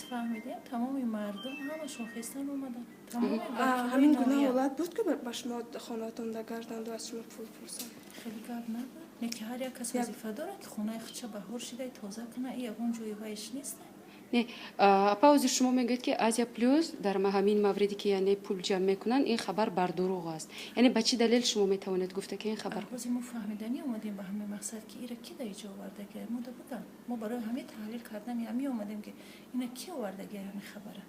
فهمیدیم تمام مردم همشون خواستن اومدن. تمام همین گونه حالت بود که به شما خانه‌تون در گردند و از شما پول پرسند. خیلی گپ نبود. نه که هر یک کس وظیفه داره که خونه خودش بهار شده تازه کنه. این یگان جای وایش نیست. نه اپا شما میگید که آسیا پلوس در همین موردی که یعنی پول جمع میکنن این خبر بر دروغ است. یعنی به چه دلیل شما میتوانید گفته که این خبر روزی ما فهمیدنی اومدیم به همین مقصد که ایره کی در اینجا آورده که ما بگم ما برای همه تحلیل کردن همین اومدیم که اینا کی آورده که همین خبره.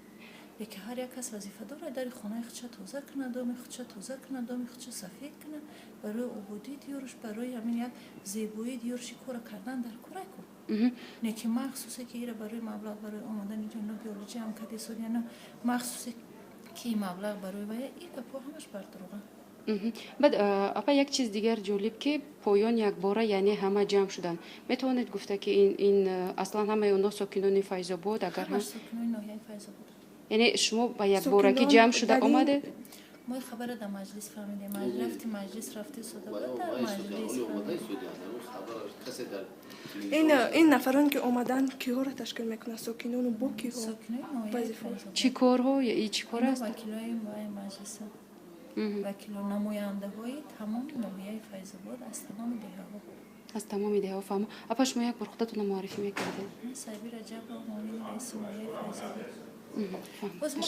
یکی هر یک کس وظیفه داره در خانه خودش تازه کنه، دام خودش تازه کنه، دام خودش سفید کنه، برای عبودی دیورش، برای همین یک زیبایی دیورش کار کردن در کار کو. نه که مخصوصه که ایره برای مبلغ برای آمدن اینجا بیولوژی هم کدی سود یا نه مخصوصه که مبلغ برای و این گپا همش بر دروغه. بعد اپا یک چیز دیگر جالب که پایان یک باره یعنی همه جمع شدن. میتوانید گفته که این اصلا همه اونا ساکنان فیض آباد اگر هم ساکنان ناحیه فیض آباد. یعنی شما با یک بارگی جمع شده آمده؟ ما خبر در مجلس فهمیدیم. مجلس رفته صدا در مجلس این نفران که اومدن کیها را تشکیل میکنه؟ ساکنان و با کیها؟ چی کارها یا ای چی کار است؟ وکیلای مجلس وکیل و نماینده های تمام ناحیه فیض آباد از تمام دهه‌ها. از تمام دهه‌ها فهمم. اپا شما یک بار خودتون معرفی میکردید؟ من صاحب رجب و معاون رئیس ناحیه فیض آباد.